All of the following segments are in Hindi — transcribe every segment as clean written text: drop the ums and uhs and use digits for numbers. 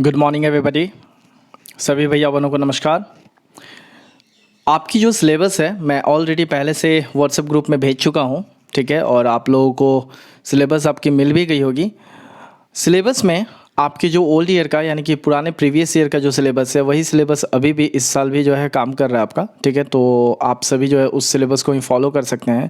Good morning everybody. सभी भैया बहनों को नमस्कार। आपकी जो सिलेबस है मैं ऑलरेडी पहले से व्हाट्सएप ग्रुप में भेज चुका हूँ, ठीक है। और आप लोगों को सिलेबस आपकी मिल भी गई होगी। सिलेबस में आपकी जो ओल्ड ईयर का यानी कि पुराने प्रीवियस ईयर का जो सिलेबस है वही सिलेबस अभी भी इस साल भी जो है काम कर रहा है आपका, ठीक है। तो आप सभी जो है उस सिलेबस को ही फॉलो कर सकते हैं।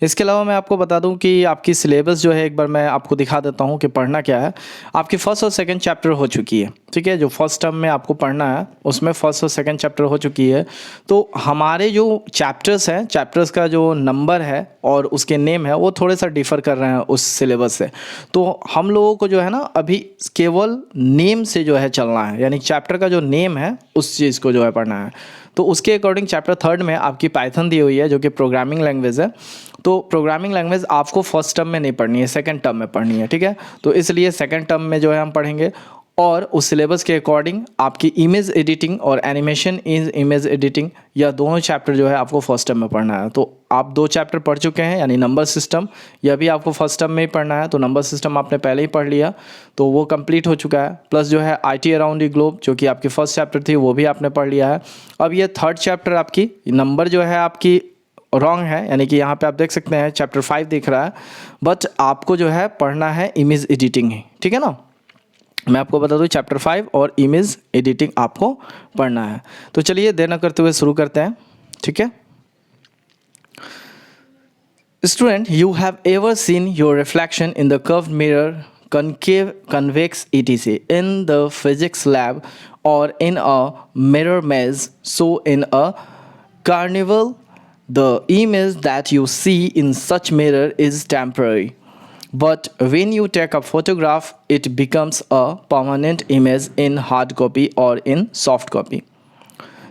इसके अलावा मैं आपको बता दूं कि आपकी सिलेबस जो है एक बार मैं आपको दिखा देता हूं कि पढ़ना क्या है। आपकी फर्स्ट और सेकंड चैप्टर हो चुकी है, ठीक है। जो फर्स्ट टर्म में आपको पढ़ना है उसमें फर्स्ट और सेकंड चैप्टर हो चुकी है। तो हमारे जो चैप्टर्स हैं, चैप्टर्स का जो नंबर है और उसके नेम है वो थोड़े सा डिफ़र कर रहे हैं उस सिलेबस से। तो हम लोगों को जो है ना अभी केवल नेम से जो है चलना है, यानी चैप्टर का जो नेम है उस चीज़ को जो है पढ़ना है। तो उसके अकॉर्डिंग चैप्टर थर्ड में आपकी पाइथन दी हुई है जो कि प्रोग्रामिंग लैंग्वेज है। तो प्रोग्रामिंग लैंग्वेज आपको फर्स्ट टर्म में नहीं पढ़नी है, सेकंड टर्म में पढ़नी है, ठीक है। तो इसलिए सेकंड टर्म में जो है हम पढ़ेंगे और उस सिलेबस के अकॉर्डिंग आपकी इमेज एडिटिंग और एनिमेशन इन इमेज एडिटिंग या दोनों चैप्टर जो है आपको फर्स्ट टर्म में पढ़ना है। तो आप 2 चैप्टर पढ़ चुके हैं, यानी नंबर सिस्टम यह भी आपको फर्स्ट टर्म में ही पढ़ना है। तो नंबर सिस्टम आपने पहले ही पढ़ लिया तो वो कंप्लीट हो चुका है। प्लस जो है IT अराउंड द ग्लोब जो कि आपकी फर्स्ट चैप्टर थी वो भी आपने पढ़ लिया है। अब ये थर्ड चैप्टर आपकी नंबर जो है आपकी रॉन्ग है, यानी कि यहाँ पे आप देख सकते हैं चैप्टर 5 दिख रहा है, बट आपको जो है पढ़ना है इमेज एडिटिंग ही, ठीक है ना। मैं आपको बता दूं चैप्टर 5 और इमेज एडिटिंग आपको पढ़ना है। तो चलिए देर न करते हुए शुरू करते हैं, ठीक है। Student, you have ever seen your reflection in the curved mirror, concave, convex, etc. in the physics lab or in a mirror maze. So in a carnival, the image that you see in such mirror is temporary. But when you take a photograph, it becomes a permanent image in hard copy or in soft copy.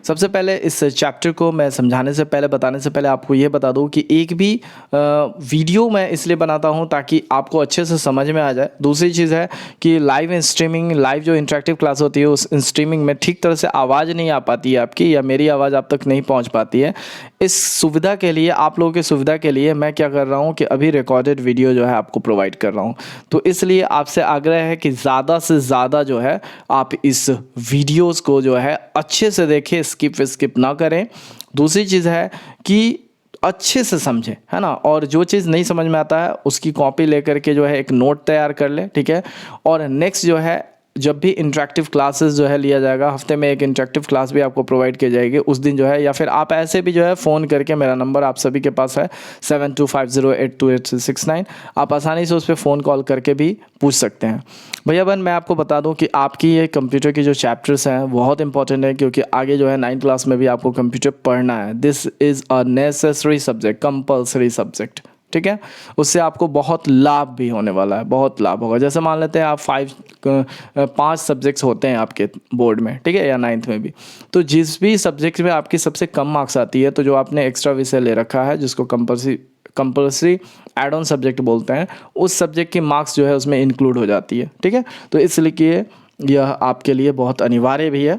सबसे पहले इस चैप्टर को मैं समझाने से पहले बताने से पहले आपको ये बता दूं कि एक भी वीडियो मैं इसलिए बनाता हूं ताकि आपको अच्छे से समझ में आ जाए। दूसरी चीज़ है कि लाइव स्ट्रीमिंग, लाइव जो इंटरेक्टिव क्लास होती है उस स्ट्रीमिंग में ठीक तरह से आवाज़ नहीं आ पाती है आपकी, या मेरी आवाज़ आप तक नहीं पहुंच पाती है। इस सुविधा के लिए, आप लोगों की सुविधा के लिए मैं क्या कर रहा हूँ कि अभी रिकॉर्डेड वीडियो जो है आपको प्रोवाइड कर रहा हूँ। तो इसलिए आपसे आग्रह है कि ज़्यादा से ज़्यादा जो है आप इस वीडियोज़ को जो है अच्छे से देखें, स्किप ना करें। दूसरी चीज़ है कि अच्छे से समझें, है ना। और जो चीज़ नहीं समझ में आता है उसकी कॉपी लेकर के जो है एक नोट तैयार कर लें, ठीक है। और नेक्स्ट जो है जब भी इंटरेक्टिव क्लासेस जो है लिया जाएगा, हफ्ते में एक इंटरेक्टिव क्लास भी आपको प्रोवाइड की जाएगी उस दिन जो है, या फिर आप ऐसे भी जो है फ़ोन करके, मेरा नंबर आप सभी के पास है 7250828669, आप आसानी से उस पर फ़ोन कॉल करके भी पूछ सकते हैं। भैया बहन, मैं आपको बता दूं कि आपकी ये कंप्यूटर की जो चैप्टर्स हैं बहुत इंपॉर्टेंट है, क्योंकि आगे जो है 9th क्लास में भी आपको कंप्यूटर पढ़ना है। This is a necessary subject, compulsory subject, ठीक है। उससे आपको बहुत लाभ भी होने वाला है, बहुत लाभ होगा। जैसे मान लेते हैं आप 5 सब्जेक्ट्स होते हैं आपके बोर्ड में, ठीक है, या 9th में भी। तो जिस भी सब्जेक्ट में आपकी सबसे कम मार्क्स आती है, तो जो आपने एक्स्ट्रा विषय ले रखा है जिसको कंपल्सरी एड ऑन सब्जेक्ट बोलते हैं, उस सब्जेक्ट की मार्क्स जो है उसमें इंक्लूड हो जाती है, ठीक है। तो इसलिए यह आपके लिए बहुत अनिवार्य भी है।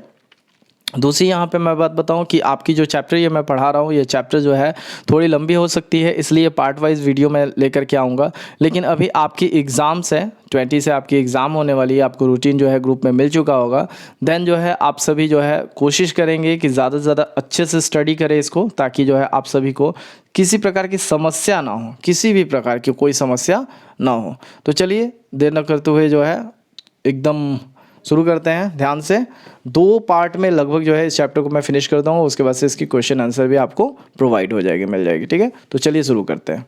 दूसरी यहाँ पे मैं बात बताऊँ कि आपकी जो चैप्टर ये मैं पढ़ा रहा हूँ, ये चैप्टर जो है थोड़ी लंबी हो सकती है, इसलिए पार्ट वाइज वीडियो मैं लेकर के आऊँगा। लेकिन अभी आपकी एग्ज़ाम्स है, 20 से आपकी एग्ज़ाम होने वाली है, आपको रूटीन जो है ग्रुप में मिल चुका होगा। देन जो है आप सभी जो है कोशिश करेंगे कि ज़्यादा से ज़्यादा अच्छे से स्टडी करें इसको, ताकि जो है आप सभी को किसी प्रकार की समस्या ना हो, किसी भी प्रकार की कोई समस्या ना हो। तो चलिए देर न करते हुए जो है एकदम शुरू करते हैं ध्यान से। 2 पार्ट में लगभग जो है इस चैप्टर को मैं फिनिश करता हूँ, उसके बाद से इसकी क्वेश्चन आंसर भी आपको प्रोवाइड हो जाएगी, मिल जाएगी, ठीक है। तो चलिए शुरू करते हैं।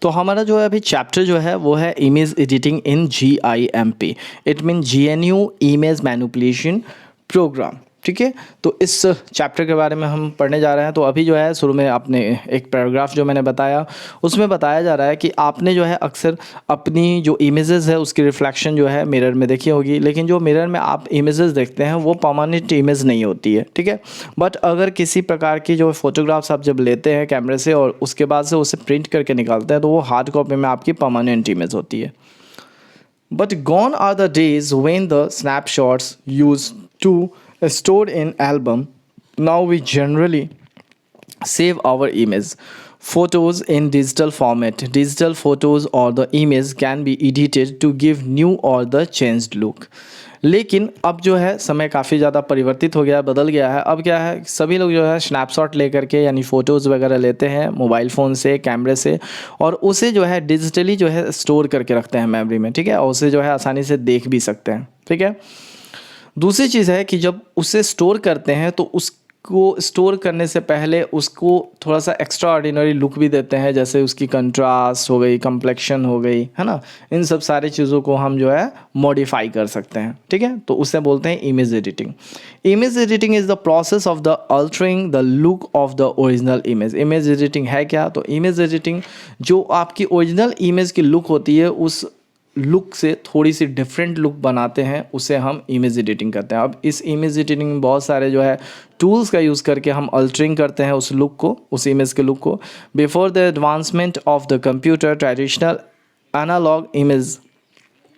तो हमारा जो है अभी चैप्टर जो है वो है image editing in GIMP, it mean GNU image manipulation program, ठीक है। तो इस चैप्टर के बारे में हम पढ़ने जा रहे हैं। तो अभी जो है शुरू में आपने एक पैराग्राफ जो मैंने बताया उसमें बताया जा रहा है कि आपने जो है अक्सर अपनी जो इमेजेस है उसकी रिफ्लेक्शन जो है मिरर में देखी होगी, लेकिन जो मिरर में आप इमेजेस देखते हैं वो परमानेंट इमेज नहीं होती है, ठीक है। बट अगर किसी प्रकार की जो फोटोग्राफ्स आप जब लेते हैं कैमरे से और उसके बाद से उसे प्रिंट करके निकालते हैं तो वो हार्ड कॉपी में आपकी परमानेंट इमेज होती है। But gone are the days when the snapshots used to stored in album. Now we generally save our image photos in digital format. Digital photos or the image can be edited to give new or the changed look. लेकिन अब जो है समय काफ़ी ज़्यादा परिवर्तित हो गया, बदल गया है। अब क्या है, सभी लोग जो है स्नैपशॉट लेकर के यानी फ़ोटोज़ वगैरह लेते हैं मोबाइल फ़ोन से, कैमरे से, और उसे जो है डिजिटली जो है स्टोर करके रखते हैं मेमोरी में, ठीक है, और उसे जो है आसानी से देख भी सकते हैं, ठीक है। दूसरी चीज़ है कि जब उसे स्टोर करते हैं तो उसको स्टोर करने से पहले उसको थोड़ा सा एक्स्ट्रा ऑर्डिनरी लुक भी देते हैं, जैसे उसकी कंट्रास्ट हो गई, कम्प्लेक्शन हो गई, है ना। इन सब सारी चीज़ों को हम जो है मॉडिफाई कर सकते हैं, ठीक है। तो उससे बोलते हैं image editing. Image editing is the process of the altering the look of the original image. Image editing है क्या? तो इमेज एडिटिंग जो आपकी ओरिजिनल इमेज की लुक होती है उस लुक से थोड़ी सी डिफरेंट लुक बनाते हैं, उसे हम इमेज एडिटिंग करते हैं। अब इस इमेज एडिटिंग में बहुत सारे जो है टूल्स का यूज़ करके हम अल्टरिंग करते हैं उस लुक को, उस इमेज के लुक को। Before the advancement of the computer, traditional analogue image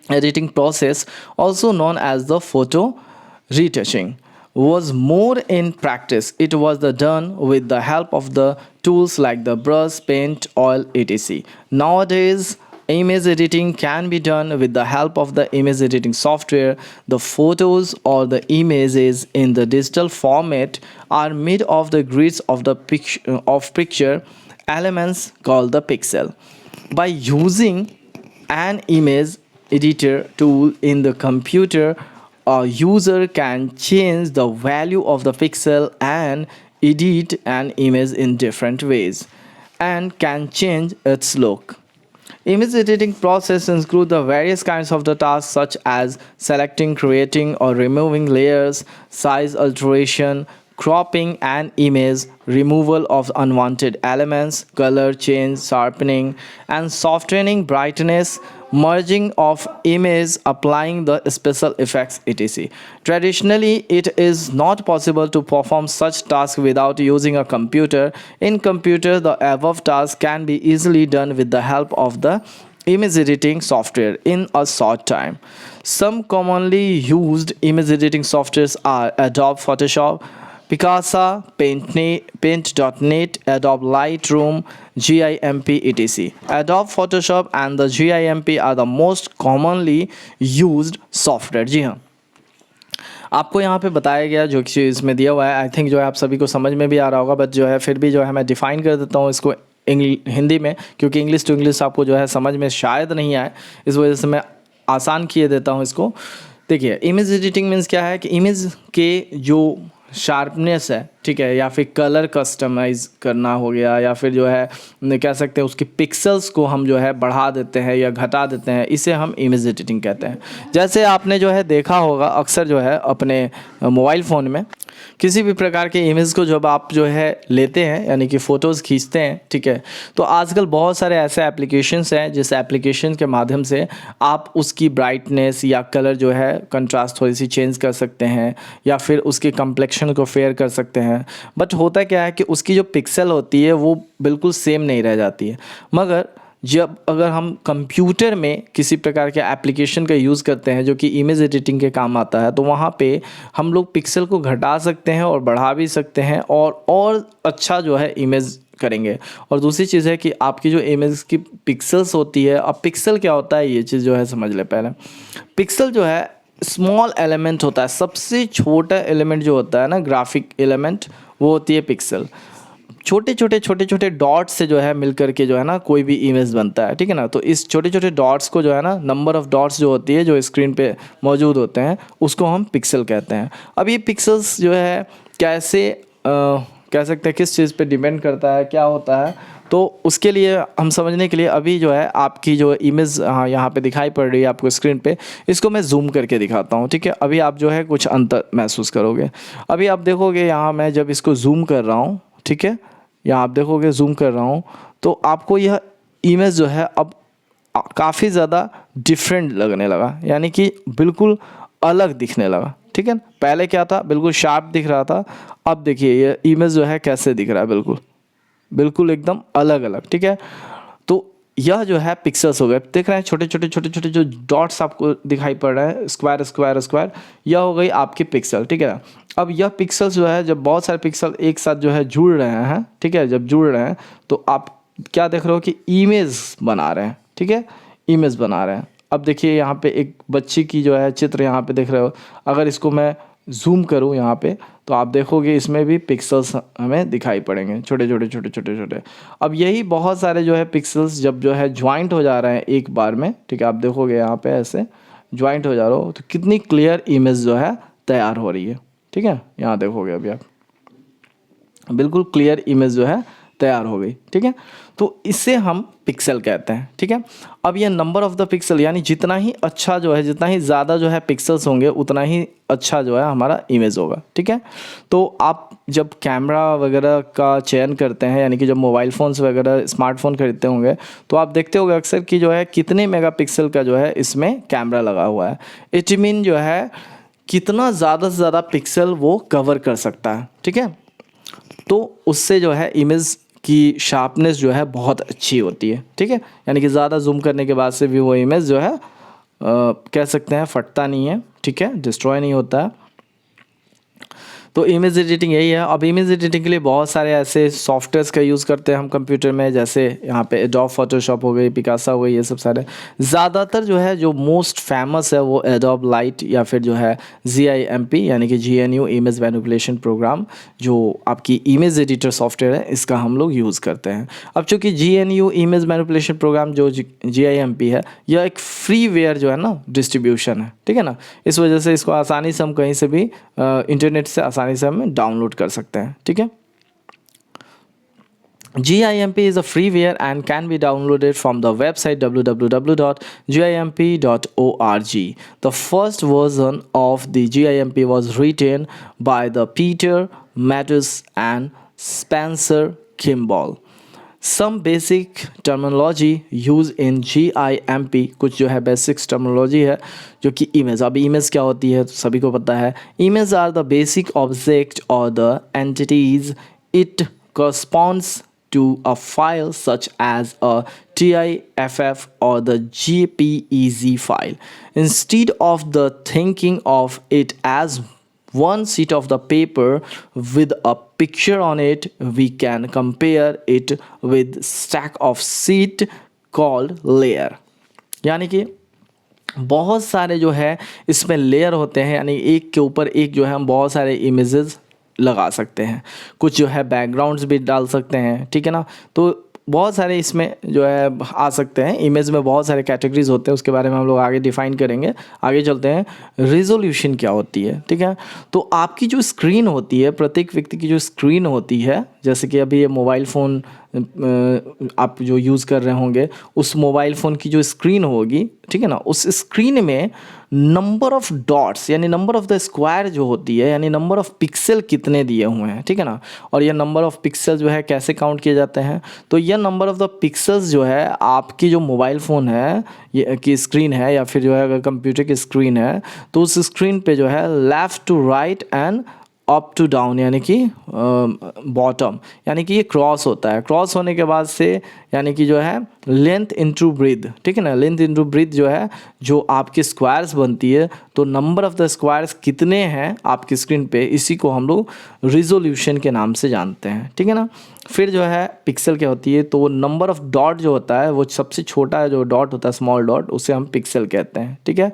editing process, also known as the photo retouching, was more in practice. It was done with the help of the tools like the brush, paint, oil, etc. Nowadays, image editing can be done with the help of the image editing software. The photos or the images in the digital format are made of the grids of the picture elements called the pixel. By using an image editor tool in the computer, a user can change the value of the pixel and edit an image in different ways and can change its look. Image editing process include the various kinds of the tasks such as selecting, creating or removing layers, size alteration, cropping an image, removal of unwanted elements, color change, sharpening, and softening brightness, merging of image, applying the special effects, etc. Traditionally, it is not possible to perform such tasks without using a computer. In computer, the above tasks can be easily done with the help of the image editing software in a short time. Some commonly used image editing softwares are Adobe Photoshop, Picasa, Paint.net, Adobe Lightroom, GIMP, etc. Adobe Photoshop and the GIMP are the most commonly used software. जी हाँ, आपको यहाँ पे बताया गया जो कि इसमें दिया हुआ है, आई थिंक जो है आप सभी को समझ में भी आ रहा होगा, बट जो है फिर भी जो है मैं डिफ़ाइन कर देता हूँ इसको हिंदी में, क्योंकि इंग्लिश टू इंग्लिश आपको जो है समझ में शायद नहीं आए, इस वजह से मैं आसान किए देता हूँ इसको। देखिए, इमेज एडिटिंग मीन्स क्या है कि इमेज के जो शार्पनेस है, ठीक है, या फिर कलर कस्टमाइज़ करना हो गया, या फिर जो है कह सकते हैं उसकी पिक्सल्स को हम जो है बढ़ा देते हैं या घटा देते हैं, इसे हम इमेज एडिटिंग कहते हैं। जैसे आपने जो है देखा होगा अक्सर जो है अपने मोबाइल फ़ोन में किसी भी प्रकार के इमेज को जब आप जो है लेते हैं यानी कि फ़ोटोज़ खींचते हैं, ठीक है, तो आजकल बहुत सारे ऐसे एप्लीकेशंस हैं जिस एप्लीकेशन के माध्यम से आप उसकी ब्राइटनेस या कलर जो है कंट्रास्ट थोड़ी सी चेंज कर सकते हैं या फिर उसके कम्प्लेक्शन को फेयर कर सकते हैं। बट होता क्या है कि उसकी जो पिक्सल होती है वो बिल्कुल सेम नहीं रह जाती है। मगर जब अगर हम कंप्यूटर में किसी प्रकार के एप्लीकेशन का यूज़ करते हैं जो कि इमेज एडिटिंग के काम आता है, तो वहाँ पे हम लोग पिक्सल को घटा सकते हैं और बढ़ा भी सकते हैं और अच्छा जो है इमेज करेंगे। और दूसरी चीज़ है कि आपकी जो इमेज की पिक्सल्स होती है, अब पिक्सल क्या होता है ये चीज़ जो है समझ ले। पहले पिक्सल जो है स्मॉल एलिमेंट होता है, सबसे छोटा एलिमेंट जो होता है ना ग्राफिक एलिमेंट, वो होती है पिक्सल। छोटे छोटे डॉट्स से जो है मिल करके जो है ना कोई भी इमेज बनता है, ठीक है ना। तो इस छोटे छोटे डॉट्स को जो है ना, नंबर ऑफ़ डॉट्स जो होती है जो स्क्रीन पे मौजूद होते हैं, उसको हम पिक्सल कहते हैं। अब ये पिक्सल्स जो है कैसे कह सकते हैं किस चीज़ पे डिपेंड करता है, क्या होता है, तो उसके लिए हम समझने के लिए अभी जो है आपकी जो इमेज यहाँ पे दिखाई पड़ रही है आपको स्क्रीन पे, इसको मैं जूम करके दिखाता हूँ, ठीक है। अभी आप जो है कुछ अंतर महसूस करोगे। अभी आप देखोगे यहाँ मैं जब इसको जूम कर रहा हूँ, ठीक है, यहाँ आप देखोगे जूम कर रहा हूँ, तो आपको यह इमेज जो है अब काफ़ी ज़्यादा डिफरेंट लगने लगा, यानी कि बिल्कुल अलग दिखने लगा, ठीक है। पहले क्या था, बिल्कुल शार्प दिख रहा था, अब देखिए ये इमेज जो है कैसे दिख रहा है, बिल्कुल एकदम अलग अलग, ठीक है। तो यह जो है पिक्सल्स हो गए, देख रहे हैं छोटे छोटे जो डॉट्स आपको दिखाई पड़ रहे हैं, स्क्वायर, यह हो गई आपकी पिक्सल, ठीक है। अब यह पिक्सल्स जो है जब बहुत सारे पिक्सल एक साथ जो है जुड़ रहे हैं, ठीक है, जब जुड़ रहे हैं तो आप क्या देख रहे हो कि इमेज बना रहे हैं, ठीक है, इमेज बना रहे हैं। अब देखिए यहाँ पे एक बच्ची की जो है चित्र यहाँ पे देख रहे हो, अगर इसको मैं जूम करूँ यहाँ पे तो आप देखोगे इसमें भी पिक्सल्स हमें दिखाई पड़ेंगे, छोटे छोटे छोटे छोटे छोटे। अब यही बहुत सारे जो है पिक्सल्स जब जो है ज्वाइंट हो जा रहे हैं एक बार में, ठीक है, आप देखोगे यहाँ पे ऐसे ज्वाइंट हो जा रहा हो तो कितनी क्लियर इमेज जो है तैयार हो रही है, ठीक है। यहाँ देखोगे अभी आप बिल्कुल क्लियर इमेज जो है तैयार हो गई, ठीक है। तो इसे हम पिक्सल कहते हैं, ठीक है। अब ये नंबर ऑफ द पिक्सल यानी जितना ही अच्छा जो है, जितना ही ज़्यादा जो है पिक्सल्स होंगे उतना ही अच्छा जो है हमारा इमेज होगा, ठीक है। तो आप जब कैमरा वगैरह का चयन करते हैं, यानी कि जब मोबाइल फ़ोन्स वगैरह स्मार्टफोन खरीदते होंगे तो आप देखते होंगे अक्सर कि जो है कितने मेगापिक्सल का जो है इसमें कैमरा लगा हुआ है। इट मीन जो है कितना ज़्यादा से ज़्यादा पिक्सल वो कवर कर सकता है, ठीक है। तो उससे जो है इमेज की शार्पनेस जो है बहुत अच्छी होती है, ठीक है। यानी कि ज़्यादा जूम करने के बाद से भी वो इमेज जो है कह सकते हैं फटता नहीं है, ठीक है, डिस्ट्रॉय नहीं होता है। तो इमेज एडिटिंग यही है। अब इमेज एडिटिंग के लिए बहुत सारे ऐसे सॉफ्टवेयर्स का यूज़ करते हैं हम कंप्यूटर में, जैसे यहाँ पे एडोब फोटोशॉप हो गई, पिकासा हो गई, ये सब सारे। ज़्यादातर जो है जो मोस्ट फेमस है वो एडोब लाइट या फिर जो है GIMP यानी कि GNU इमेज मैनिपुलेशन प्रोग्राम, जो आपकी इमेज एडिटर सॉफ्टवेयर है, इसका हम लोग यूज़ करते हैं। अब चूँकि GNU इमेज मैनिपुलेशन प्रोग्राम जो GIMP है, यह एक फ्रीवेयर जो है ना डिस्ट्रीब्यूशन है, ठीक है ना। इस वजह से इसको आसानी से हम कहीं से भी इंटरनेट से आसानी से हम डाउनलोड कर सकते हैं, ठीक है। GIMP is a freeware and can be downloaded from the website www.gimp.org. The first version of the GIMP was written by the Peter Matthews and Spencer Kimball. Some basic terminology used in GIMP, कुछ जो है बेसिक्स टर्मिनोलॉजी है जो कि इमेज। अब इमेज क्या होती है तो सभी को पता है। Image are the basic object और the entities it corresponds to a file such as a TIFF or the JPEG file. Instead of the thinking of it as one sheet of the paper with a picture on it, we can compare it with stack of sheet called layer. यानी कि बहुत सारे जो है इसमें लेयर होते हैं, यानी एक के ऊपर एक जो है हम बहुत सारे इमेजेस लगा सकते हैं। कुछ जो है बैकग्राउंड्स भी डाल सकते हैं, ठीक है ना। तो बहुत सारे इसमें जो है आ सकते हैं। इमेज में बहुत सारे कैटेगरीज होते हैं, उसके बारे में हम लोग आगे डिफाइन करेंगे। आगे चलते हैं, रिजोल्यूशन क्या होती है, ठीक है। तो आपकी जो स्क्रीन होती है, प्रत्येक व्यक्ति की जो स्क्रीन होती है, जैसे कि अभी ये मोबाइल फ़ोन आप जो यूज़ कर रहे होंगे, उस मोबाइल फ़ोन की जो स्क्रीन होगी, ठीक है ना, उस स्क्रीन में नंबर ऑफ़ डॉट्स यानी नंबर ऑफ़ द स्क्वायर जो होती है, यानी नंबर ऑफ़ पिक्सल कितने दिए हुए हैं, ठीक है ना। और ये नंबर ऑफ़ पिक्सल जो है कैसे काउंट किए जाते हैं, तो यह नंबर ऑफ़ द पिक्सल्स जो है आपकी जो मोबाइल फ़ोन है ये की स्क्रीन है, या फिर जो है अगर कंप्यूटर की स्क्रीन है, तो उस स्क्रीन पे जो है left to right and up to down यानी कि बॉटम, यानी कि ये क्रॉस होता है। क्रॉस होने के बाद से यानी कि जो है लेंथ इनटू ब्रीथ, ठीक है ना, लेंथ इनटू ब्रीथ जो है जो आपकी स्क्वायर्स बनती है, तो नंबर ऑफ़ द स्क्वायर्स कितने हैं आपकी स्क्रीन पे, इसी को हम लोग रिजोल्यूशन के नाम से जानते हैं, ठीक है ना। फिर जो है पिक्सल क्या होती है, तो वो नंबर ऑफ़ डॉट जो होता है, वो सबसे छोटा जो डॉट होता है, स्मॉल डॉट, उसे हम पिक्सल कहते हैं, ठीक है।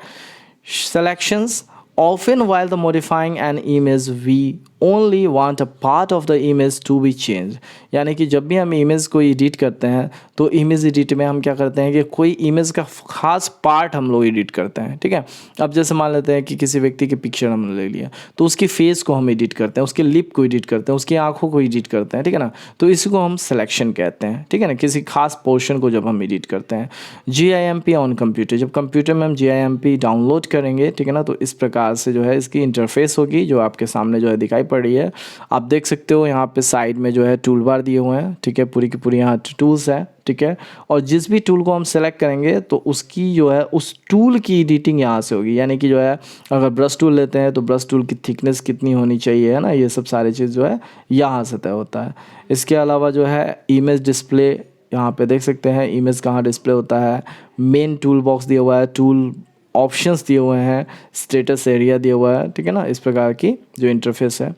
Selections often while the modifying an image we only want a part of the image to be changed. यानी कि जब भी हम इमेज को एडिट करते हैं तो इमेज एडिट में हम क्या करते हैं कि कोई इमेज का खास पार्ट हम लोग एडिट करते हैं, ठीक है। अब जैसे मान लेते हैं कि किसी व्यक्ति की पिक्चर हमने ले लिया, तो उसकी फेस को हम एडिट करते हैं, उसके लिप को एडिट करते हैं, उसकी आंखों को एडिट करते हैं, ठीक है ना। तो इसी को हम सिलेक्शन कहते हैं, ठीक है ना, किसी खास पोर्शन को जब हम एडिट करते हैं। GIMP ऑन कंप्यूटर, जब कंप्यूटर में हम GIMP डाउनलोड करेंगे, ठीक है ना, तो इस प्रकार से जो है इसकी इंटरफेस होगी जो आपके सामने जो है दिखाई पड़ रही है। आप देख सकते हो यहाँ पे साइड में जो है टूल बार दिए हुए हैं, ठीक है, पूरी की पूरी यहाँ टूल्स है, ठीक है। और जिस भी टूल को हम सेलेक्ट करेंगे तो उसकी जो है उस टूल की एडिटिंग यहाँ से होगी, यानी कि जो है अगर ब्रश टूल लेते हैं तो ब्रश टूल की थिकनेस कितनी होनी चाहिए, है ना, ये सब सारी चीज़ जो है यहाँ से तय होता है। इसके अलावा जो है इमेज डिस्प्ले, यहाँ पे देख सकते हैं इमेज कहाँ डिस्प्ले होता है। मेन टूल बॉक्स दिया हुआ है, टूल ऑप्शंस दिए हुए हैं, स्टेटस एरिया दिया हुआ है, ठीक है ना, इस प्रकार की जो इंटरफेस है।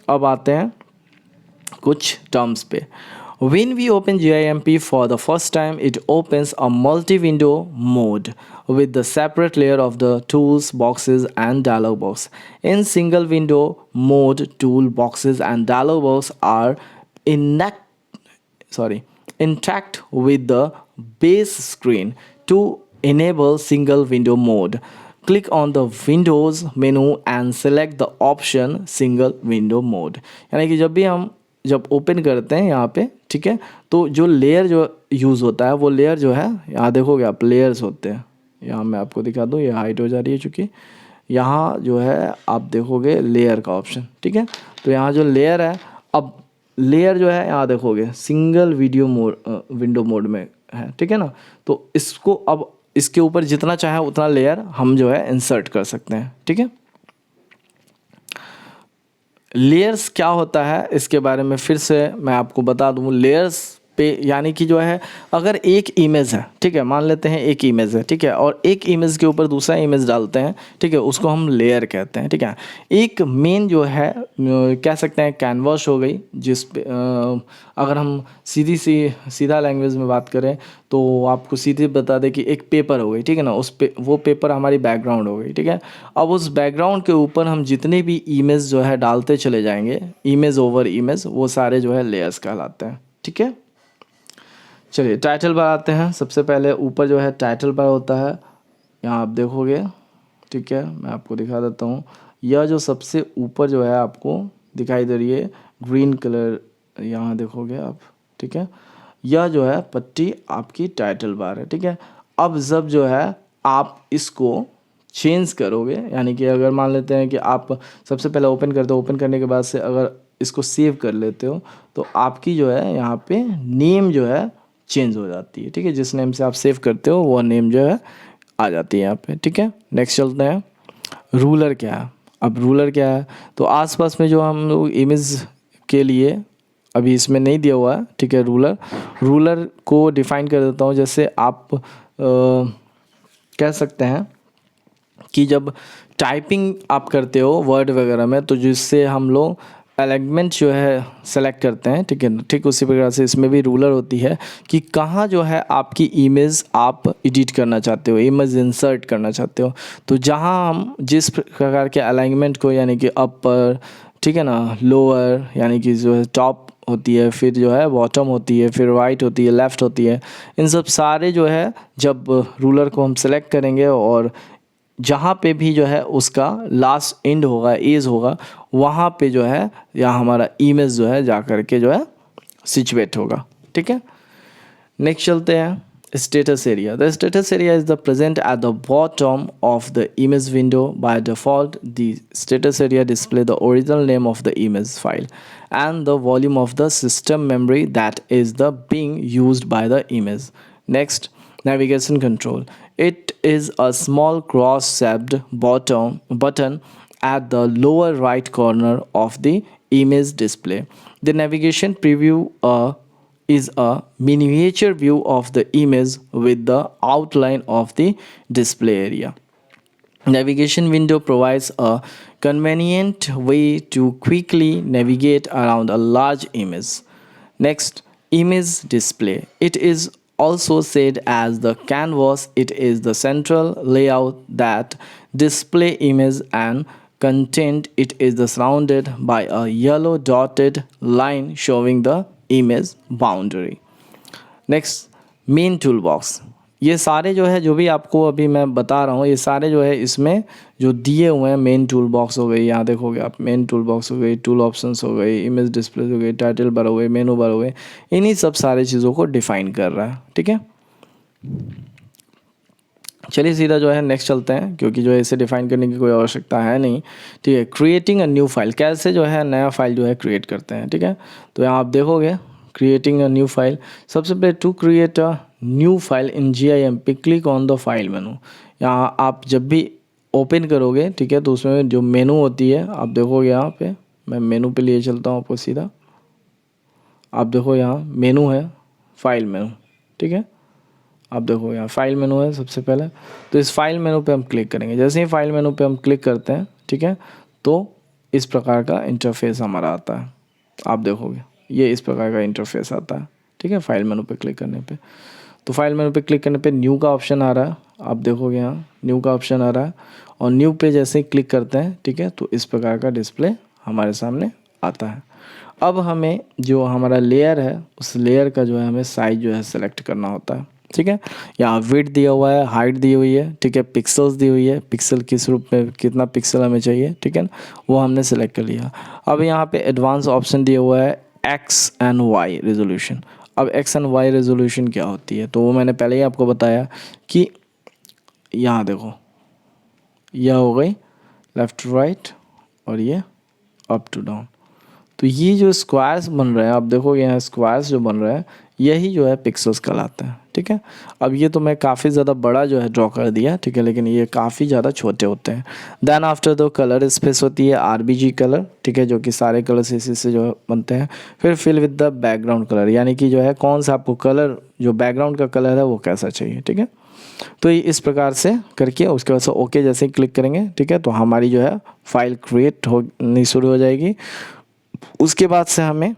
अब आते हैं कुछ टर्म्स पे। When we open GIMP for the first time, it opens a multi-window mode with the separate layer of the tools, boxes and dialog box. In single window mode, tool boxes and dialog box are intact with the base screen. To enable single window mode, click on the Windows menu and select the option single window mode. यानी कि जब ओपन करते हैं यहाँ पे, ठीक है, तो जो लेयर जो यूज़ होता है वो लेयर जो है, यहाँ देखोगे आप लेयर्स होते हैं। यहाँ मैं आपको दिखा दूँ, ये हाइट हो जा रही है चूँकि यहाँ जो है आप देखोगे लेयर का ऑप्शन, ठीक है। तो यहाँ जो लेयर है, अब लेयर जो है यहाँ देखोगे सिंगल विंडो मोड में है, ठीक है ना। तो इसको अब इसके ऊपर जितना चाहे उतना लेयर हम जो है इंसर्ट कर सकते हैं, ठीक है। लेयर्स क्या होता है इसके बारे में फिर से मैं आपको बता दूं। लेयर्स पे यानी कि जो है अगर एक इमेज है, ठीक है, मान लेते हैं एक इमेज है, ठीक है, और एक इमेज के ऊपर दूसरा इमेज डालते हैं, ठीक है, उसको हम लेयर कहते हैं, ठीक है। एक मेन जो है कह सकते हैं कैनवास हो गई, जिस पे अगर हम सीधा लैंग्वेज में बात करें तो आपको सीधे बता दें कि एक पेपर हो गई, ठीक है ना, उस पे वो पेपर हमारी बैकग्राउंड हो गई, ठीक है। अब उस बैकग्राउंड के ऊपर हम जितने भी इमेज जो है डालते चले जाएंगे, इमेज ओवर इमेज, वो सारे जो है लेयर्स कहलाते हैं, ठीक है। चलिए टाइटल बार आते हैं। सबसे पहले ऊपर जो है टाइटल बार होता है, यहाँ आप देखोगे, ठीक है, मैं आपको दिखा देता हूँ। यह जो सबसे ऊपर जो है आपको दिखाई दे रही है ग्रीन कलर, यहाँ देखोगे आप, ठीक है, यह जो है पट्टी आपकी टाइटल बार है, ठीक है। अब जब जो है आप इसको चेंज करोगे, यानी कि अगर मान लेते हैं कि आप सबसे पहले ओपन करते हो, ओपन करने के बाद से अगर इसको सेव कर लेते हो तो आपकी जो है यहाँ पे नेम जो है चेंज हो जाती है, ठीक है। जिस नेम से आप सेव करते हो वो नेम जो है आ जाती है यहाँ पे, ठीक है। नेक्स्ट चलते हैं, रूलर क्या है। अब रूलर क्या है, तो आसपास में जो हम लोग इमेज के लिए अभी इसमें नहीं दिया हुआ है, ठीक है। रूलर को डिफाइन कर देता हूँ। जैसे आप कह सकते हैं कि जब टाइपिंग आप करते हो वर्ड वगैरह में, तो जिससे हम लोग एलिमेंट जो है सेलेक्ट करते हैं, ठीक है, ठीक उसी प्रकार से इसमें भी रूलर होती है कि कहाँ जो है आपकी इमेज आप एडिट करना चाहते हो, इमेज इंसर्ट करना चाहते हो। तो जहाँ हम जिस प्रकार के अलाइनमेंट को, यानी कि अपर, ठीक है ना, लोअर, यानी कि जो है टॉप होती है, फिर जो है बॉटम होती है, फिर राइट होती है, लेफ़्ट होती है, इन सब सारे जो है जब रूलर को हम सेलेक्ट करेंगे और जहाँ पे भी जो है उसका लास्ट एंड होगा, एज होगा, वहाँ पे जो है या हमारा इमेज जो है जा कर के जो है सिचुएट होगा, ठीक है। नेक्स्ट चलते हैं, status area. The status area is the present at the bottom of the image window. By default the status area display the original name of the image file and the volume of the system memory that is the being used by the image. Next, navigation control. It is a small cross-shaped button at the lower right corner of the image display. The navigation preview is a miniature view of the image with the outline of the display area. Navigation window provides a convenient way to quickly navigate around a large image. Next, image display. It is also said as the canvas. It is the central layout that display image and content. It is surrounded by a yellow dotted line showing the image boundary. Next, main tool box. ये सारे जो है जो भी आपको अभी मैं बता रहा हूँ, ये सारे जो है इसमें जो दिए हुए हैं, मेन टूल बॉक्स हो गई, यहाँ देखोगे आप, मेन टूल बॉक्स हो गई, टूल ऑप्शंस हो गई, इमेज डिस्प्ले हो गई, टाइटल बार हो गई, मेनू बार हो गई, इन्हीं सब सारे चीज़ों को डिफाइन कर रहा है, ठीक है। चलिए सीधा जो है नेक्स्ट चलते हैं, क्योंकि जो है इसे डिफाइन करने की कोई आवश्यकता है नहीं, ठीक है। क्रिएटिंग अ न्यू फाइल, कैसे जो है नया फाइल जो है क्रिएट करते हैं, ठीक है। तो यहाँ आप देखोगे क्रिएटिंग अ न्यू फाइल। सबसे पहले to create a new file in GIMP click on the file menu. यहाँ आप जब भी ओपन करोगे, ठीक है, तो उसमें जो मेनू होती है आप देखोगे, यहाँ पे मैं मेनू पे लिए चलता हूँ आपको सीधा। आप देखो यहाँ मेनू है, फाइल मेनू, ठीक है। आप देखो यहाँ फाइल मेनू है सबसे पहले, तो इस फाइल मेनू पे हम क्लिक करेंगे। जैसे ही फाइल मेनू पे हम क्लिक करते हैं, ठीक है, तो इस प्रकार का इंटरफेस हमारा आता है। आप देखोगे ये इस प्रकार का इंटरफेस आता है। ठीक है, फाइल मेनू पे क्लिक करने पे, तो फाइल मेनू पे क्लिक करने पे न्यू का ऑप्शन आ रहा है, आप देखोगे यहाँ न्यू का ऑप्शन आ रहा है, और न्यू पे जैसे ही क्लिक करते हैं, ठीक है, तो इस प्रकार का डिस्प्ले हमारे सामने आता है। अब हमें जो हमारा लेयर है उस लेयर का जो है हमें साइज जो है सेलेक्ट करना होता है। ठीक है, यहाँ विड्थ दिया हुआ है, हाइट दी हुई है, ठीक है, पिक्सल्स दी हुई है, पिक्सल किस रूप में कितना पिक्सल हमें चाहिए, ठीक है ना, वो हमने सेलेक्ट कर लिया। अब यहाँ पे एडवांस ऑप्शन दिया हुआ है एक्स एंड वाई रेजोल्यूशन। अब एक्स एंड वाई रेजोल्यूशन क्या होती है, तो वो मैंने पहले ही आपको बताया कि यहाँ देखो, यह हो गई लेफ़्ट टू राइट और ये अप टू डाउन। तो ये जो स्क्वायर्स बन रहे हैं, आप देखोगे यहाँ स्क्वायर्स जो बन रहे हैं, यही जो है पिक्सल्स कहलाते हैं। ठीक है, अब ये तो मैं काफ़ी ज़्यादा बड़ा जो है ड्रॉ कर दिया, ठीक है, लेकिन ये काफ़ी ज़्यादा छोटे होते हैं। देन आफ्टर दो कलर स्पेस होती है RBG कलर, ठीक है, जो कि सारे कलर्स इसी से जो बनते हैं। फिर fill with the background colour, यानी कि जो है कौन सा आपको कलर, जो बैकग्राउंड का कलर है वो कैसा चाहिए। ठीक है, तो ये इस प्रकार से करके उसके बाद से ओके जैसे ही क्लिक करेंगे, ठीक है, तो हमारी जो है फाइल क्रिएट होनी शुरू हो जाएगी। उसके बाद से हमें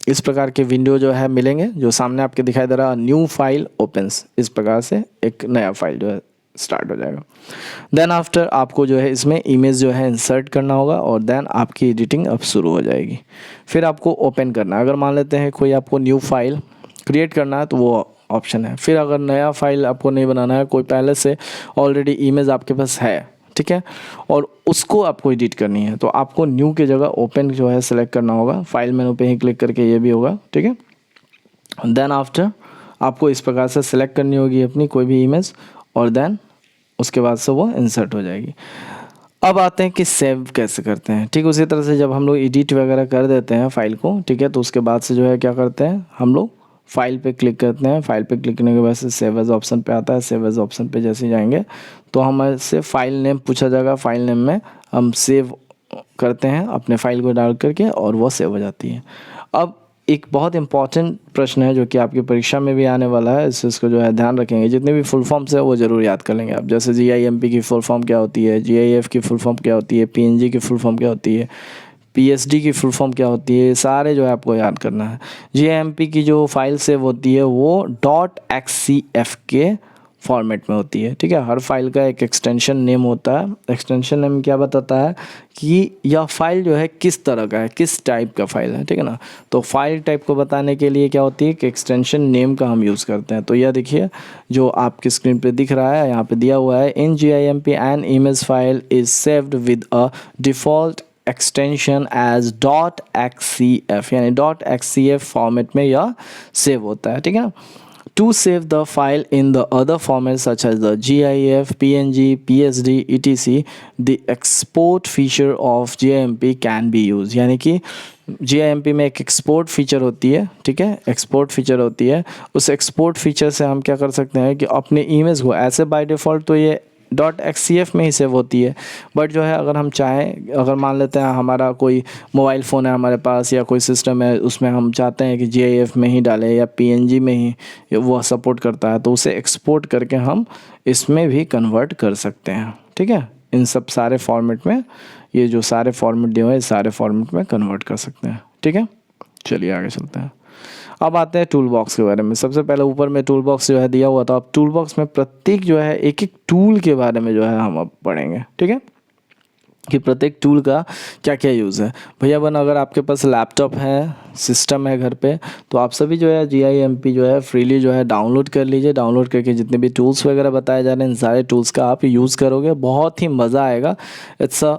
इस प्रकार के विंडो जो है मिलेंगे, जो सामने आपके दिखाई दे रहा न्यू फाइल ओपन्स, इस प्रकार से एक नया फाइल जो है स्टार्ट हो जाएगा। देन आफ्टर आपको जो है इसमें इमेज जो है इंसर्ट करना होगा और देन आपकी एडिटिंग अब शुरू हो जाएगी। फिर आपको ओपन करना है, अगर मान लेते हैं कोई आपको न्यू फाइल क्रिएट करना है तो वो ऑप्शन है। फिर अगर नया फाइल आपको नहीं बनाना है, कोई पहले से ऑलरेडी इमेज आपके पास है, ठीक है, और उसको आपको एडिट करनी है, तो आपको न्यू की जगह ओपन जो है सेलेक्ट करना होगा। फाइल मेनू पे ही क्लिक करके ये भी होगा। ठीक है, देन आफ्टर आपको इस प्रकार से सेलेक्ट करनी होगी अपनी कोई भी इमेज, और देन उसके बाद से वो इंसर्ट हो जाएगी। अब आते हैं कि सेव कैसे करते हैं। ठीक, उसी तरह से जब हम लोग एडिट वगैरह कर देते हैं फाइल को, ठीक है, तो उसके बाद से जो है क्या करते हैं, हम लोग फाइल पे क्लिक करते हैं। फाइल पे क्लिक करने के बाद से सेव एज ऑप्शन पे आता है। सेव एज ऑप्शन पे जैसे जाएंगे तो हमारे फाइल नेम पूछा जाएगा, फाइल नेम में हम सेव करते हैं अपने फाइल को डाल करके और वो सेव हो जाती है। अब एक बहुत इंपॉर्टेंट प्रश्न है जो कि आपकी परीक्षा में भी आने वाला है, इसको जो है ध्यान रखेंगे। जितने भी फुल फॉर्म्स है वो ज़रूर याद कर लेंगे आप, जैसे GIMP की फुल फॉर्म क्या होती है, GIF की फुल फॉर्म क्या होती है, PNG की फुल फॉर्म क्या होती है, PSD की फुल फॉर्म क्या होती है, सारे जो है आपको याद करना है। GIMP की जो फाइल सेव होती है वो .xcf के फॉर्मेट में होती है। ठीक है, हर फाइल का एक एक्सटेंशन नेम होता है। एक्सटेंशन नेम क्या बताता है कि यह फाइल जो है किस तरह का है, किस टाइप का फाइल है। ठीक है ना, तो फाइल टाइप को बताने के लिए क्या होती है कि एक्सटेंशन नेम का हम यूज़ करते हैं। तो यह देखिए जो आपकी स्क्रीन पे दिख रहा है, यहाँ पे दिया हुआ है in GIMP an image file is saved with a default extension as .xcf, यानी .xcf फॉर्मेट में यह सेव होता है। ठीक है ना, to save the file in the other formats such as the GIF, PNG, PSD, etc, the export feature of GIMP can be used। यानी कि GIMP में एक एक्सपोर्ट फीचर होती है। ठीक है, एक्सपोर्ट फीचर होती है, उस एक्सपोर्ट फीचर से हम क्या कर सकते हैं कि अपने इमेज को, ऐसे बाय डिफ़ॉल्ट तो ये .xcf में ही सेव होती है, बट जो है अगर हम चाहें, अगर मान लेते हैं हमारा कोई मोबाइल फ़ोन है हमारे पास या कोई सिस्टम है, उसमें हम चाहते हैं कि GIF में ही डालें या PNG में ही वो सपोर्ट करता है, तो उसे एक्सपोर्ट करके हम इसमें भी कन्वर्ट कर सकते हैं। ठीक है, इन सब सारे फॉर्मेट में, ये जो सारे फॉर्मेट दिए हुए हैं सारे फॉर्मेट में कन्वर्ट कर सकते हैं। ठीक है, चलिए आगे चलते हैं। अब आते हैं टूल बॉक्स के बारे में। सबसे पहले ऊपर में टूल बॉक्स जो है दिया हुआ था, अब टूल बॉक्स में प्रत्येक जो है एक एक टूल के बारे में जो है हम अब पढ़ेंगे। ठीक है, कि प्रत्येक टूल का क्या क्या यूज़ है। भैया बन अगर आपके पास लैपटॉप है, सिस्टम है घर पे, तो आप सभी जो है GIMP जो है फ्रीली जो है डाउनलोड कर लीजिए। डाउनलोड करके जितने भी टूल्स वगैरह बताए जा रहे हैं इन सारे टूल्स का आप यूज़ करोगे, बहुत ही मज़ा आएगा। It's a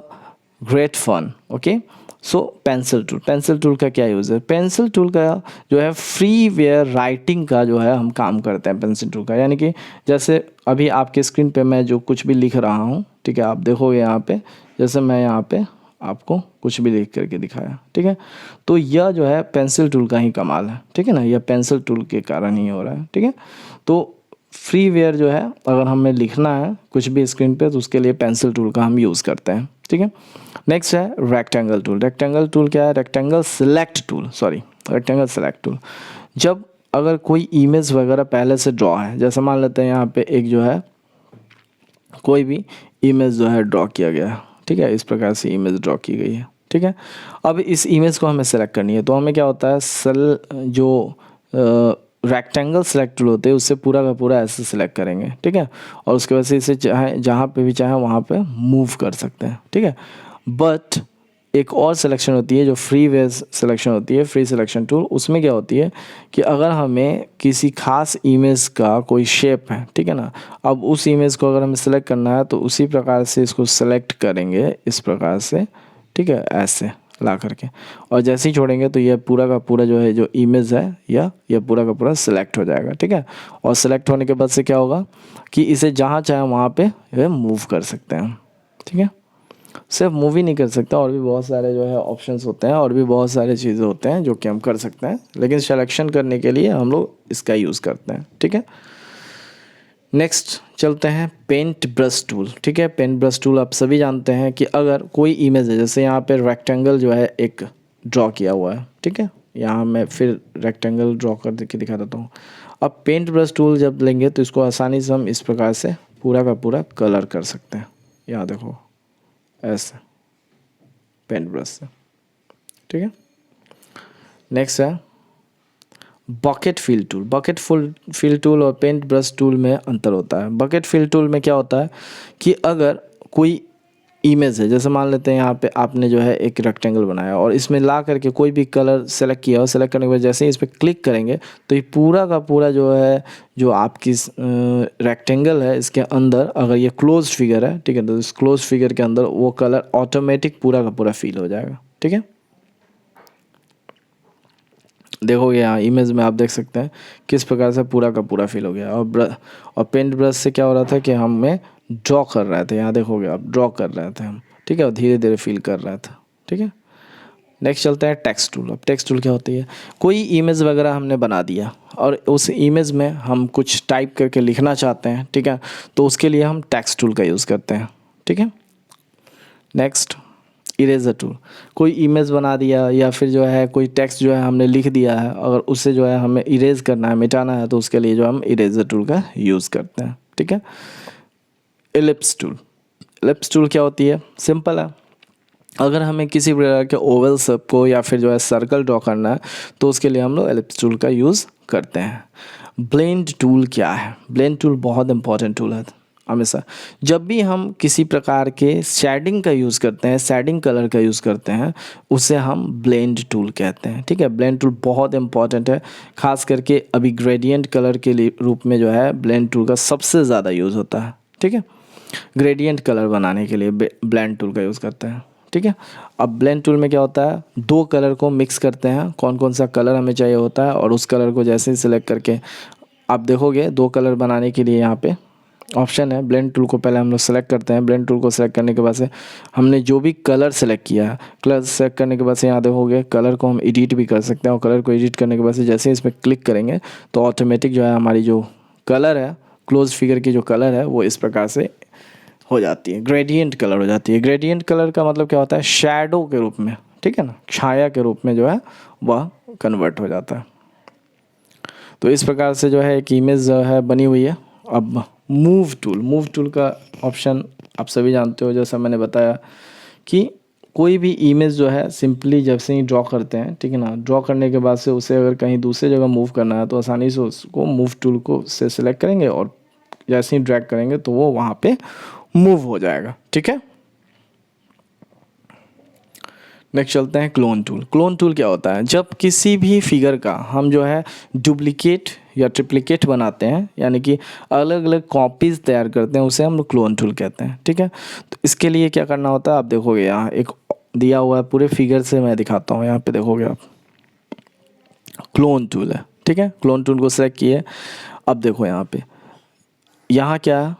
great fun. Okay, so pencil tool, pencil tool का क्या यूज़ है। पेंसिल टूल का जो है फ्री वेयर राइटिंग का जो है हम काम करते हैं पेंसिल टूल का, यानी कि जैसे अभी आपके स्क्रीन पे मैं जो कुछ भी लिख रहा हूँ, ठीक है, आप देखोगे यहाँ पे, जैसे मैं यहाँ पे आपको कुछ भी लिख करके दिखाया, ठीक है, तो यह जो है पेंसिल टूल का ही कमाल है। ठीक है ना, यह पेंसिल टूल के कारण ही हो रहा है। ठीक है, तो फ्री वेयर जो है अगर हमें लिखना है कुछ भी स्क्रीन पे, तो उसके लिए पेंसिल टूल का हम यूज़ करते हैं। ठीक है, नेक्स्ट है रेक्टेंगल टूल। रेक्टेंगल टूल क्या है, rectangle select tool, sorry rectangle select tool. जब अगर कोई इमेज वगैरह पहले से ड्रॉ है, जैसे मान लेते हैं यहाँ पे एक जो है कोई भी इमेज जो है ड्रॉ किया गया है, ठीक है, इस प्रकार से इमेज ड्रॉ की गई है। ठीक है। अब इस इमेज को हमें सेलेक्ट करनी है, तो हमें क्या होता है, जो रेक्टेंगल सेलेक्ट टूल होते हैं उससे पूरा का पूरा ऐसे सेलेक्ट करेंगे, ठीक है। और उसके बाद से इसे चाहे जहाँ पे भी चाहे वहाँ पे मूव कर सकते हैं, ठीक है। बट एक और सिलेक्शन होती है जो फ्री वेज सिलेक्शन होती है, फ्री सिलेक्शन टूल। उसमें क्या होती है कि अगर हमें किसी खास इमेज का कोई शेप है, ठीक है ना, अब उस इमेज को अगर हमें सेलेक्ट करना है तो उसी प्रकार से इसको सेलेक्ट करेंगे इस प्रकार से, ठीक है, ऐसे ला करके, और जैसे ही छोड़ेंगे तो यह पूरा का पूरा जो है जो इमेज है यह पूरा का पूरा सिलेक्ट हो जाएगा, ठीक है। और सिलेक्ट होने के बाद से क्या होगा कि इसे जहाँ चाहे वहाँ पे मूव कर सकते हैं, ठीक है। सिर्फ मूव ही नहीं कर सकते, और भी बहुत सारे जो है ऑप्शंस होते हैं और भी बहुत सारे चीज़ें होते हैं जो कि हम कर सकते हैं, लेकिन सिलेक्शन करने के लिए हम लोग इसका यूज़ करते हैं, ठीक है। नेक्स्ट चलते हैं पेंट ब्रश टूल, ठीक है। पेंट ब्रश टूल आप सभी जानते हैं कि अगर कोई इमेज है, जैसे यहाँ पे रेक्टेंगल जो है एक ड्रॉ किया हुआ है, ठीक है, यहाँ मैं फिर रेक्टेंगल ड्रॉ कर के दिखा देता हूँ। अब पेंट ब्रश टूल जब लेंगे तो इसको आसानी से हम इस प्रकार से पूरा का पूरा कलर कर सकते हैं, यहाँ देखो ऐसे पेंट ब्रश से, ठीक है। नेक्स्ट है bucket fill tool. Bucket fill tool और पेंट ब्रश टूल में अंतर होता है। बकेट फिल टूल में क्या होता है कि अगर कोई इमेज है, जैसे मान लेते हैं यहाँ पे आपने जो है एक रेक्टेंगल बनाया और इसमें ला करके कोई भी कलर सेलेक्ट किया, और सेलेक्ट करने के बाद जैसे ही इस पर क्लिक करेंगे तो ये पूरा का पूरा जो है जो आपकी रेक्टेंगल है इसके अंदर अगर ये क्लोज फिगर है, ठीक है, तो इस क्लोज फिगर के अंदर वो कलर ऑटोमेटिक पूरा का पूरा फिल हो जाएगा, ठीक है। देखोगे यहाँ इमेज में आप देख सकते हैं किस प्रकार से पूरा का पूरा फिल हो गया। और पेंट ब्रश से क्या हो रहा था कि हमें ड्रॉ कर रहे थे, यहाँ देखोगे आप ड्रॉ कर रहे थे हम, ठीक है, और धीरे धीरे फिल कर रहा था, ठीक है। नेक्स्ट चलते हैं टेक्स्ट टूल। अब टेक्स्ट टूल क्या होती है, कोई इमेज वगैरह हमने बना दिया और उस इमेज में हम कुछ टाइप करके लिखना चाहते हैं, ठीक है, तो उसके लिए हम टेक्स्ट टूल का यूज़ करते हैं, ठीक है। Next eraser tool. कोई इमेज बना दिया या फिर जो है कोई टेक्स्ट जो है हमने लिख दिया है, अगर उससे जो है हमें इरेज करना है, मिटाना है, तो उसके लिए जो हम इरेजर टूल का यूज़ करते हैं, ठीक है। Ellipse tool. एलिप्स टूल क्या होती है, सिंपल है, अगर हमें किसी प्रकार के ओवल शेप को या फिर जो है सर्कल ड्रॉ करना है तो उसके लिए हम लोग एलिप्स टूल का यूज़ करते हैं। ब्लेंड टूल क्या है, ब्लेंड टूल बहुत इंपॉर्टेंट टूल है। हमेशा जब भी हम किसी प्रकार के शेडिंग का यूज़ करते हैं, शेडिंग कलर का यूज़ करते हैं, उसे हम ब्लेंड टूल कहते हैं, ठीक है। ब्लेंड टूल बहुत इंपॉर्टेंट है, खास करके अभी ग्रेडियंट कलर के रूप में जो है ब्लेंड टूल का सबसे ज़्यादा यूज़ होता है, ठीक है। ग्रेडियंट कलर बनाने के लिए ब्लेंड टूल का यूज़ करते हैं, ठीक है। अब ब्लेंड टूल में क्या होता है, दो कलर को मिक्स करते हैं, कौन कौन सा कलर हमें चाहिए होता है, और उस कलर को जैसे ही सिलेक्ट करके आप देखोगे दो कलर बनाने के लिए यहाँ पे ऑप्शन है। ब्लेंड टूल को पहले हम लोग सेलेक्ट करते हैं। ब्लेंड टूल को सेलेक्ट करने के बाद से हमने जो भी कलर सेलेक्ट किया है, कलर सेलेक्ट करने के बाद से यहाँ देखोगे कलर को हम एडिट भी कर सकते हैं, और कलर को एडिट करने के बाद से जैसे ही इस पर क्लिक करेंगे तो ऑटोमेटिक जो है हमारी जो कलर है, क्लोज फिगर की जो कलर है वो इस प्रकार से हो जाती है, ग्रेडियंट कलर हो जाती है। ग्रेडियंट कलर का मतलब क्या होता है, शैडो के रूप में, ठीक है ना, छाया के रूप में जो है वह कन्वर्ट हो जाता है। तो इस प्रकार से जो है एक इमेज जो है बनी हुई है। अब मूव टूल का ऑप्शन आप सभी जानते हो, जैसा मैंने बताया कि कोई भी इमेज जो है सिंपली जब से ही ड्रॉ करते हैं, ठीक है ना, ड्रॉ करने के बाद से उसे अगर कहीं दूसरी जगह मूव करना है तो आसानी से उसको मूव टूल को से सिलेक्ट करेंगे और जैसे ही ड्रैग करेंगे तो वो वहाँ पे मूव हो जाएगा, ठीक है। नेक्स्ट चलते हैं क्लोन टूल। क्लोन टूल क्या होता है, जब किसी भी फिगर का हम जो है डुप्लीकेट या ट्रिप्लिकेट बनाते हैं, यानी कि अलग अलग कॉपीज़ तैयार करते हैं, उसे हम लोग क्लोन टूल कहते हैं, ठीक है। तो इसके लिए क्या करना होता है, आप देखोगे यहाँ एक दिया हुआ है, पूरे फिगर से मैं दिखाता हूँ, यहाँ पे देखोगे आप क्लोन टूल है, ठीक है। क्लोन टूल को सेलेक्ट किए, अब देखो यहाँ पे यहाँ क्या,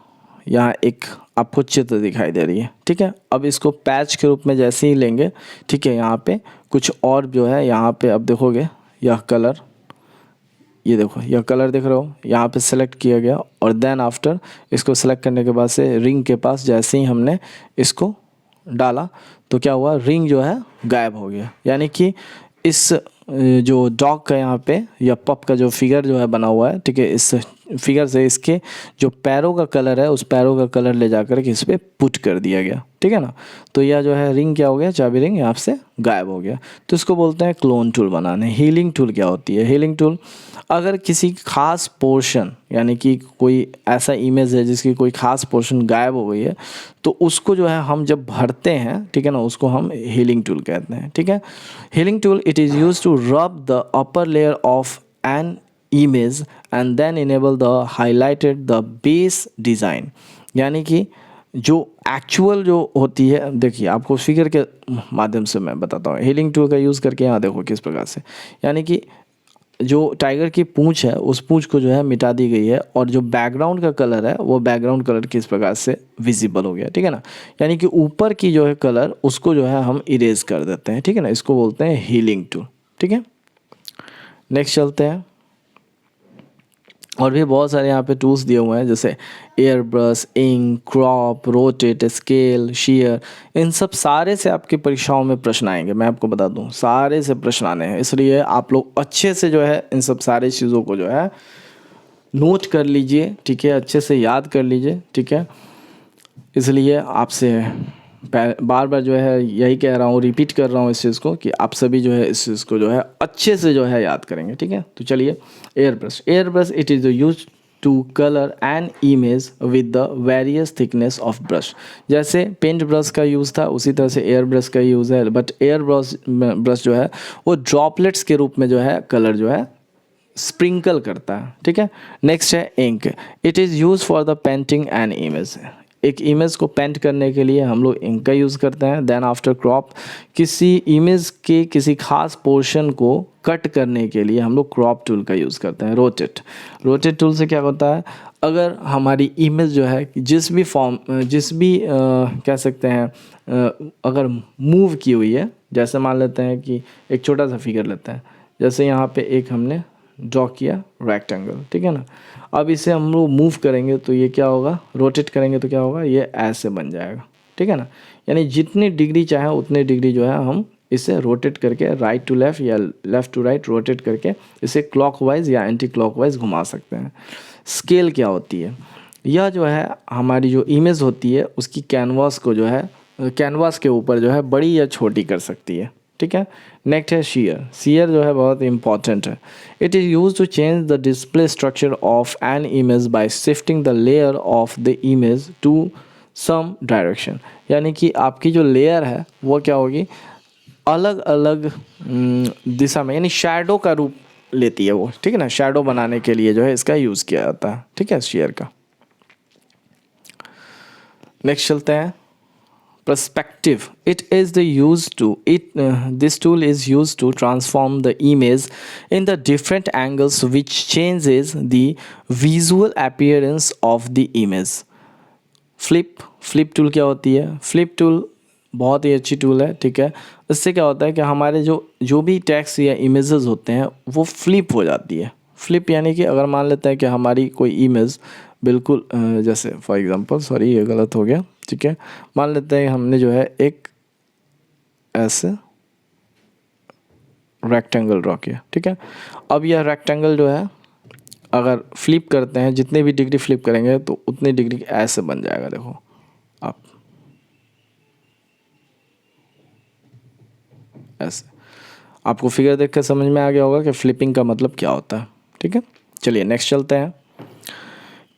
यहाँ एक आपको चित्र दिखाई दे रही है, ठीक है। अब इसको पैच के रूप में जैसे ही लेंगे, ठीक है, यहाँ पे कुछ और जो है, यहाँ पे अब देखोगे यह कलर, ये देखो यह कलर देख रहे हो, यहाँ पे सेलेक्ट किया गया, और देन आफ्टर इसको सेलेक्ट करने के बाद से रिंग के पास जैसे ही हमने इसको डाला तो क्या हुआ, रिंग जो है गायब हो गया। यानी कि इस जो डॉग का यहाँ पे या पप का जो फिगर जो है बना हुआ है, ठीक है, इस फिगर से इसके जो पैरों का कलर है उस पैरों का कलर ले जाकर के इस पर पुट कर दिया गया, ठीक है ना। तो यह जो है रिंग क्या हो गया, चाबी रिंग यहाँ से गायब हो गया। तो इसको बोलते हैं क्लोन टूल बनाने। हीलिंग टूल क्या होती है? हीलिंग टूल अगर किसी खास पोर्शन यानी कि कोई ऐसा इमेज है जिसकी कोई खास पोर्शन गायब हो गई है तो उसको जो है हम जब भरते हैं, ठीक है ना, उसको हम हीलिंग टूल कहते हैं, ठीक है। Healing tool it is use to rub the upper layer of an image and then enable the highlighted the base design। यानी कि जो एक्चुअल जो होती है, देखिए आपको फिगर के माध्यम से मैं बताता हूँ। हीलिंग टूल का यूज़ करके यहाँ देखो किस प्रकार से, यानी कि जो टाइगर की पूंछ है उस पूंछ को जो है मिटा दी गई है और जो बैकग्राउंड का कलर है वो बैकग्राउंड कलर किस प्रकार से विजिबल हो गया, ठीक है ना। यानी कि ऊपर की जो है कलर उसको जो है हम इरेज कर देते हैं, ठीक है ना। इसको बोलते हैं हीलिंग टूल, ठीक है। नेक्स्ट चलते हैं। और भी बहुत सारे यहाँ पे टूल्स दिए हुए हैं जैसे air brush, ink, crop, rotate, scale, shear. इन सब सारे से आपकी परीक्षाओं में प्रश्न आएंगे, मैं आपको बता दूं सारे से प्रश्न आने हैं। इसलिए आप लोग अच्छे से जो है इन सब सारी चीज़ों को जो है नोट कर लीजिए, ठीक है, अच्छे से याद कर लीजिए, ठीक है। इसलिए आपसे बार बार जो है यही कह रहा हूँ, रिपीट कर रहा हूँ इस चीज़ को कि आप सभी जो है इस चीज़ को जो है अच्छे से जो है याद करेंगे, ठीक है। तो चलिए, air brush it is use to colour an image with the various thickness of brush. जैसे पेंट ब्रश का यूज़ था उसी तरह से एयर ब्रश का यूज़ है, बट एयर ब्रश जो है वो ड्रॉपलेट्स के रूप में जो है कलर जो है स्प्रिंकल करता है, ठीक है। नेक्स्ट है ink. It is use for the painting an image. एक इमेज को पेंट करने के लिए हम लोग इंक का यूज़ करते हैं। देन आफ्टर क्रॉप, किसी इमेज के किसी खास पोर्शन को कट करने के लिए हम लोग क्रॉप टूल का यूज़ करते हैं। रोटेट टूल से क्या होता है, अगर हमारी इमेज जो है जिस भी कह सकते हैं अगर मूव की हुई है, जैसे मान लेते हैं कि एक छोटा सा फिगर लेते हैं, जैसे यहाँ पे एक हमने ड्रॉ किया रेक्टेंगल, ठीक है ना। अब इसे हम लोग मूव करेंगे तो ये क्या होगा, रोटेट करेंगे तो क्या होगा, ये ऐसे बन जाएगा, ठीक है ना। यानी जितनी डिग्री चाहे उतनी डिग्री जो है हम इसे रोटेट करके राइट टू लेफ़्ट या लेफ़्ट टू राइट रोटेट करके इसे क्लॉकवाइज या एंटी क्लॉकवाइज घुमा सकते हैं। स्केल क्या होती है, यह जो है हमारी जो इमेज होती है उसकी कैनवास को जो है कैनवास के ऊपर जो है बड़ी या छोटी कर सकती है, ठीक है। नेक्स्ट है शेयर जो है बहुत इंपॉर्टेंट है। It is use to change the display structure of an image by shifting the layer of the image to some direction. यानी कि आपकी जो लेयर है वो क्या होगी, अलग अलग दिशा में, यानी शैडो का रूप लेती है वो, ठीक है ना। शैडो बनाने के लिए जो है इसका यूज़ किया जाता है, ठीक है, शेयर का। नेक्स्ट चलते हैं, perspective। This tool is used to transform the image in the different angles which changes the visual appearance of the image। flip tool क्या होती है, flip tool बहुत ही अच्छी टूल है, ठीक है। इससे क्या होता है कि हमारे जो भी टेक्स्ट या इमेजेस होते हैं वो फ्लिप हो जाती है। फ्लिप यानी कि अगर मान लेते हैं कि हमारी कोई इमेज बिल्कुल जैसे फॉर एग्जांपल, सॉरी ये गलत हो गया, ठीक है। मान लेते हैं हमने जो है एक ऐसे रेक्टेंगल ड्रॉ किया, ठीक है। अब यह रेक्टेंगल जो है अगर फ्लिप करते हैं, जितने भी डिग्री फ्लिप करेंगे तो उतनी डिग्री ऐसे बन जाएगा। देखो आप ऐसे, आपको फिगर देख कर समझ में आ गया होगा कि फ्लिपिंग का मतलब क्या होता है, ठीक है। चलिए नेक्स्ट चलते हैं।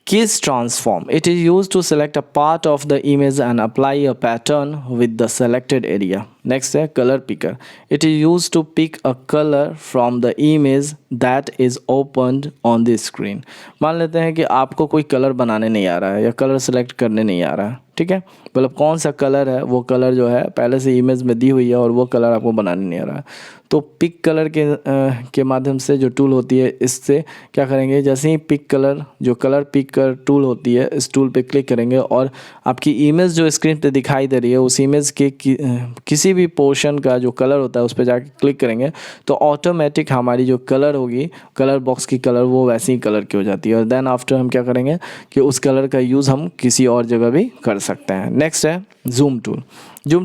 Keys transform। It is used to select a part of the image and apply a pattern with the selected area। Next है color picker। It is used to pick a color from the image that is opened on the screen। मान लेते हैं कि आपको कोई कलर बनाने नहीं आ रहा है या कलर सेलेक्ट करने नहीं आ रहा है, ठीक है। मतलब कौन सा कलर है, वो कलर जो है पहले से इमेज में दी हुई है और वो कलर आपको बनाने नहीं आ रहा है, तो पिक कलर के माध्यम से जो टूल होती है इससे क्या करेंगे, जैसे ही पिक कलर जो कलर पिक कर टूल होती है इस टूल पे क्लिक करेंगे और आपकी इमेज जो स्क्रीन पे दिखाई दे रही है उस इमेज के किसी भी पोर्शन का जो कलर होता है उस पर जाके क्लिक करेंगे तो ऑटोमेटिक हमारी जो कलर होगी, कलर बॉक्स की कलर वो वैसी ही कलर की हो जाती है। और देन आफ्टर हम क्या करेंगे कि उस कलर का यूज़ हम किसी और जगह भी कर सकते हैं। नेक्स्ट है जूम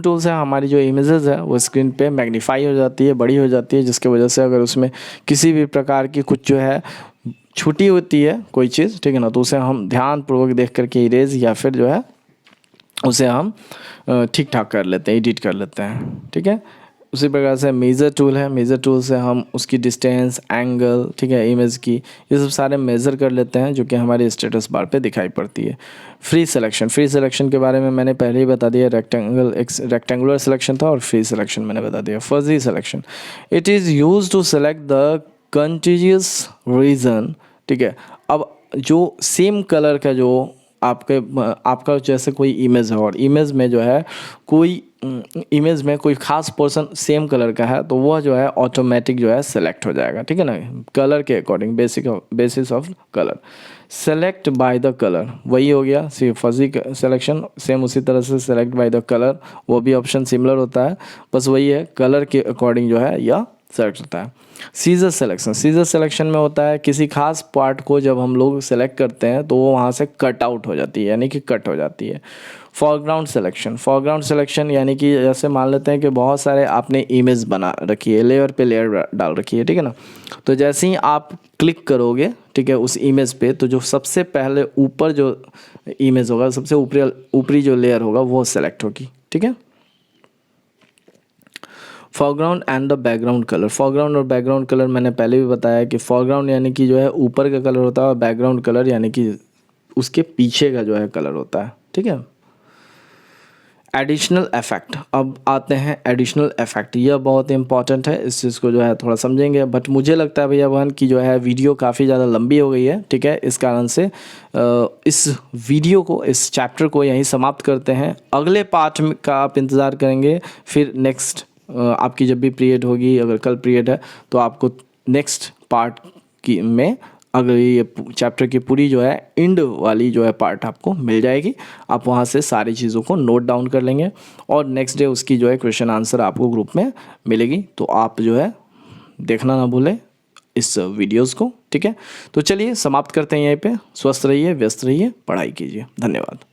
टूल से हमारी जो इमेजेस है वो स्क्रीन पे मैग्नीफाई हो जाती है, बड़ी हो जाती है, जिसके वजह से अगर उसमें किसी भी प्रकार की कुछ जो है छूटी होती है कोई चीज़, ठीक है ना, तो उसे हम ध्यानपूर्वक देख करके इरेज या फिर जो है उसे हम ठीक ठाक कर लेते हैं, एडिट कर लेते हैं, ठीक है। उसी प्रकार से मेज़र टूल है, मेज़र टूल से हम उसकी डिस्टेंस, एंगल, ठीक है, इमेज की, ये सब सारे मेज़र कर लेते हैं जो कि हमारे स्टेटस बार पे दिखाई पड़ती है। फ्री सिलेक्शन, फ्री सिलेक्शन के बारे में मैंने पहले ही बता दिया, रेक्टेंगुलर सिलेक्शन था और फ्री सिलेक्शन मैंने बता दिया। Fuzzy selection, it is use to select the continuous region, ठीक है। अब जो सेम कलर का जो आपका जैसे कोई इमेज है और इमेज में जो है कोई इमेज में कोई खास पोर्शन सेम कलर का है तो वह जो है ऑटोमेटिक जो है सेलेक्ट हो जाएगा, ठीक है ना, कलर के according, basis of colour. Select by the colour, वही हो गया फजी सिलेक्शन, सेम उसी तरह से सेलेक्ट बाय द कलर, वो भी ऑप्शन सिमिलर होता है, बस वही है कलर के अकॉर्डिंग जो है यह सेलेक्ट होता है। सीजर सिलेक्शन, सीजर सिलेक्शन में होता है किसी खास पार्ट को जब हम लोग सेलेक्ट करते हैं तो वो वहाँ से कट आउट हो जाती है, यानी कि कट हो जाती है। फॉरग्राउंड सिलेक्शन, फॉरग्राउंड सिलेक्शन यानी कि जैसे मान लेते हैं कि बहुत सारे आपने इमेज बना रखी है, लेयर पे लेयर डाल रखी है, ठीक है ना, तो जैसे ही आप क्लिक करोगे, ठीक है, उस इमेज पे, तो जो सबसे पहले ऊपर जो इमेज होगा, सबसे ऊपरी जो लेयर होगा वो सेलेक्ट होगी, ठीक है। Foreground and the background colour, foreground और बैकग्राउंड कलर मैंने पहले भी बताया कि फॉरग्राउंड यानी कि जो है ऊपर का कलर होता है और बैकग्राउंड कलर यानी कि उसके पीछे का जो है कलर होता है, ठीक है। एडिशनल इफेक्ट, अब आते हैं एडिशनल इफेक्ट, यह बहुत इंपॉर्टेंट है, इस चीज़ को जो है थोड़ा समझेंगे, बट मुझे लगता है भैया बहन की जो है वीडियो काफ़ी ज़्यादा लंबी हो गई है, ठीक है, इस कारण से इस वीडियो को, इस चैप्टर को यहीं समाप्त करते हैं। अगले पार्ट का आप इंतज़ार करेंगे, फिर नेक्स्ट आपकी जब भी पीरियड होगी, अगर कल पीरियड है तो आपको नेक्स्ट पार्ट की में अगर ये चैप्टर की पूरी जो है एंड वाली जो है पार्ट आपको मिल जाएगी, आप वहाँ से सारी चीज़ों को नोट डाउन कर लेंगे और नेक्स्ट डे उसकी जो है क्वेश्चन आंसर आपको ग्रुप में मिलेगी, तो आप जो है देखना ना भूलें इस वीडियोज़ को, ठीक है। तो चलिए समाप्त करते हैं यहीं पे, स्वस्थ रहिए, व्यस्त रहिए, पढ़ाई कीजिए, धन्यवाद।